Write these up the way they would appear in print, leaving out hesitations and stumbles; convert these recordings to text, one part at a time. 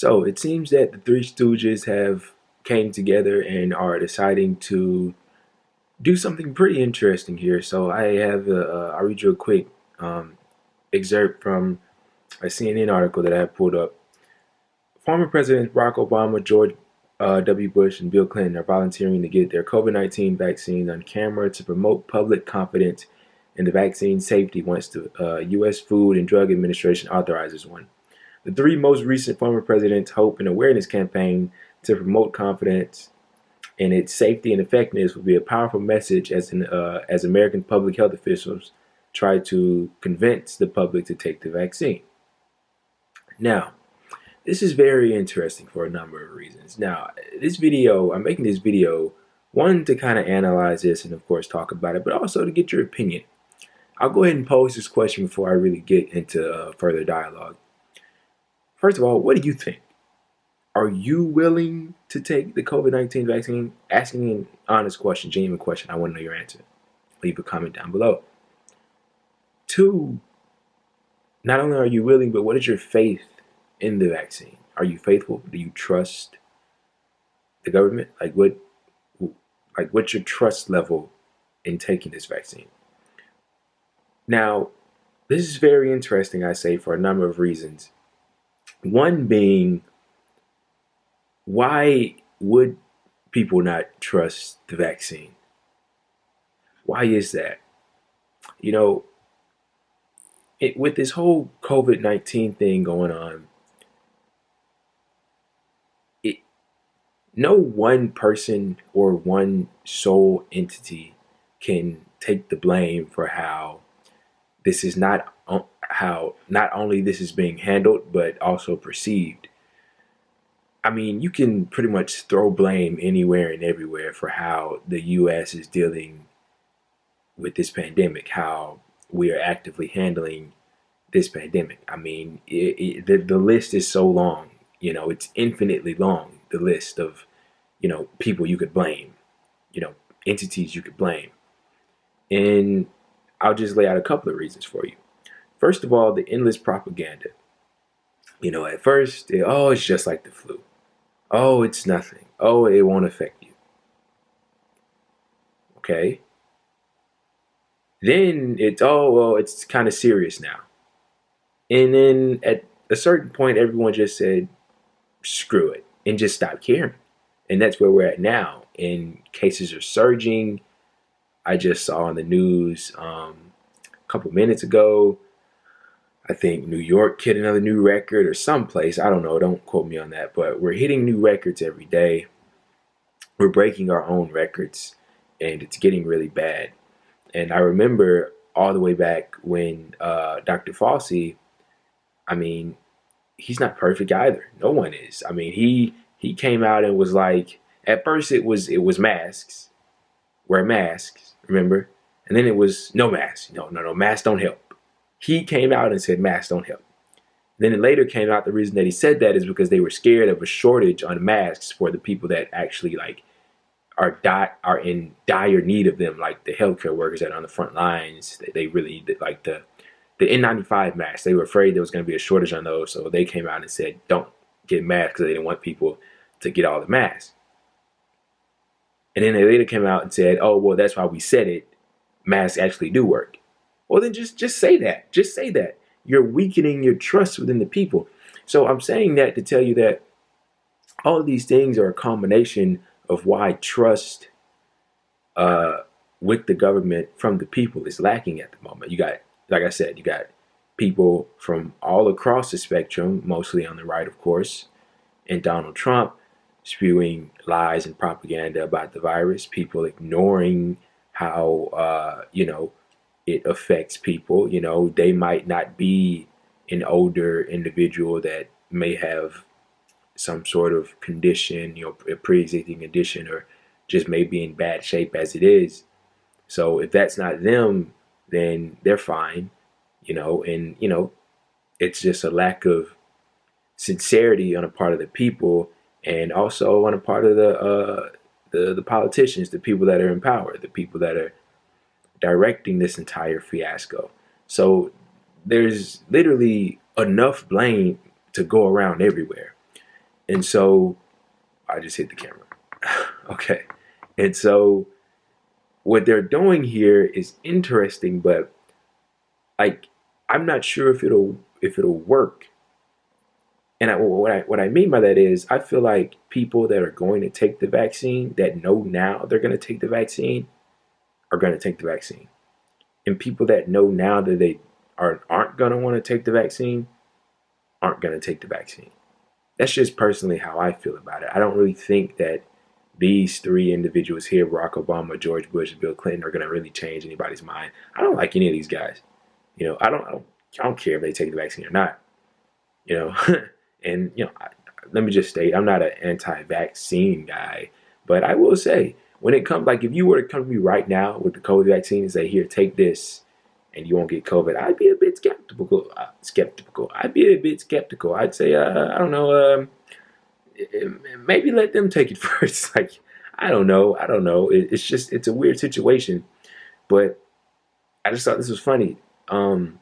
So it seems that the Three Stooges have came together and are deciding to do something pretty interesting here. So I'll read you a quick um, excerpt from a CNN article that I have pulled up. Former Presidents Barack Obama, George W. Bush, and Bill Clinton are volunteering to get their COVID-19 vaccine on camera to promote public confidence in the vaccine safety once the U.S. Food and Drug Administration authorizes one. The three most recent former presidents' hope and awareness campaign to promote confidence in its safety and effectiveness will be a powerful message as American public health officials try to convince the public to take the vaccine. Now, this is very interesting for a number of reasons. Now, I'm making this video, one, to kind of analyze this and, of course, talk about it, but also to get your opinion. I'll go ahead and pose this question before I really get into further dialogue. First of all, what do you think? Are you willing to take the COVID-19 vaccine? Asking an honest question, genuine question. I want to know your answer. Leave a comment down below. Two, not only are you willing, but what is your faith in the vaccine? Are you faithful? Do you trust the government? What's your trust level in taking this vaccine? Now, this is very interesting, I say, for a number of reasons. One being, why would people not trust the vaccine? Why is that? With this whole COVID-19 thing going on, no one person or one sole entity can take the blame for how this is how not only this is being handled, but also perceived. I mean, you can pretty much throw blame anywhere and everywhere for how the U.S. is dealing with this pandemic, how we are actively handling this pandemic. I mean, the list is so long, it's infinitely long, the list of, people you could blame, entities you could blame. And I'll just lay out a couple of reasons for you. First of all, the endless propaganda. At first, it's just like the flu. Oh, it's nothing. Oh, it won't affect you. Okay. Then it's kind of serious now. And then at a certain point, everyone just said, screw it, and just stopped caring. And that's where we're at now. And cases are surging. I just saw on the news a couple minutes ago, I think New York hit another new record, or someplace, I don't know, don't quote me on that, but we're hitting new records every day. We're breaking our own records, and it's getting really bad. And I remember all the way back when Dr. Fauci, I mean, he's not perfect either. No one is. I mean, he came out and was like, at first it was masks, wear masks, remember? And then it was no masks. No, masks don't help. He came out and said masks don't help. Then it later came out the reason that he said that is because they were scared of a shortage on masks for the people that actually are in dire need of them, like the healthcare workers that are on the front lines. They really need like the N95 masks. They were afraid there was going to be a shortage on those, so they came out and said don't get masks because they didn't want people to get all the masks. And then they later came out and said, oh, well, that's why we said it. Masks actually do work. Well, then just say that. Just say that. You're weakening your trust within the people. So I'm saying that to tell you that all of these things are a combination of why trust with the government from the people is lacking at the moment. You got, like I said, you got people from all across the spectrum, mostly on the right, of course, and Donald Trump spewing lies and propaganda about the virus, people ignoring how, it affects people. They might not be an older individual that may have some sort of condition, a pre-existing condition, or just may be in bad shape as it is. So if that's not them, then they're fine, and, it's just a lack of sincerity on the part of the people, and also on the part of the politicians, the people that are in power, the people that are directing this entire fiasco. So there's literally enough blame to go around everywhere. And so I just hit the camera. Okay. And so what they're doing here is interesting, but like I'm not sure if it'll work. And what I mean by that is I feel like people that are going to take the vaccine that know now they're going to take the vaccine are going to take the vaccine. And people that know now that they aren't going to want to take the vaccine aren't going to take the vaccine. That's just personally how I feel about it. I don't really think that these three individuals here, Barack Obama, George Bush, and Bill Clinton, are going to really change anybody's mind. I don't like any of these guys. I don't care if they take the vaccine or not. You know, and let me just state, I'm not an anti-vaccine guy, but I will say, when it comes, like, if you were to come to me right now with the COVID vaccine and say, "Here, take this, and you won't get COVID," I'd be a bit skeptical. I'd be a bit skeptical. I'd say, I don't know, maybe let them take it first. Like, I don't know. It's a weird situation, but I just thought this was funny. And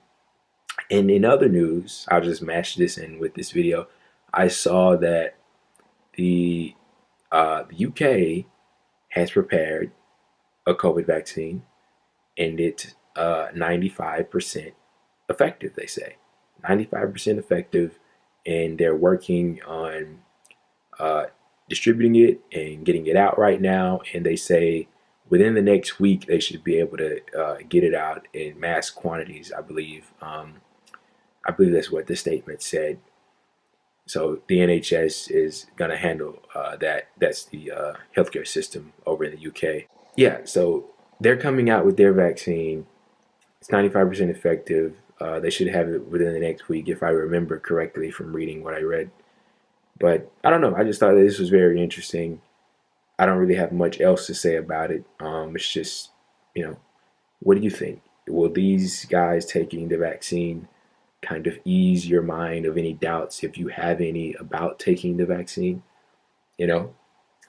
in other news, I'll just mash this in with this video. I saw that the UK has prepared a COVID vaccine, and it's 95% effective. They say 95% effective, and they're working on distributing it and getting it out right now. And they say within the next week they should be able to get it out in mass quantities. I believe that's what the statement said. So the NHS is going to handle that. That's the healthcare system over in the UK. Yeah, so they're coming out with their vaccine. It's 95% effective. They should have it within the next week, if I remember correctly from reading what I read. But I don't know. I just thought that this was very interesting. I don't really have much else to say about it. It's just, what do you think? Will these guys taking the vaccine kind of ease your mind of any doubts, if you have any, about taking the vaccine? You know,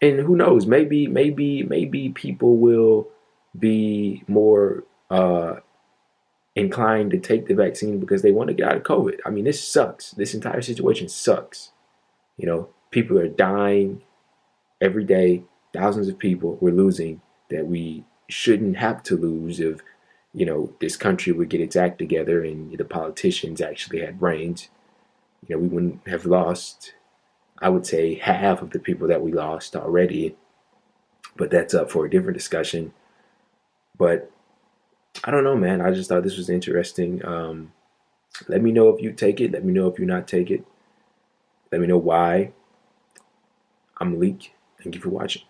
and who knows? Maybe people will be more inclined to take the vaccine because they want to get out of COVID. I mean, this sucks. This entire situation sucks. People are dying every day. Thousands of people we're losing that we shouldn't have to lose if this country would get its act together and the politicians actually had brains. We wouldn't have lost, I would say, half of the people that we lost already. But that's up for a different discussion. But I don't know, man. I just thought this was interesting. Let me know if you take it. Let me know if you not take it. Let me know why. I'm Malik. Thank you for watching.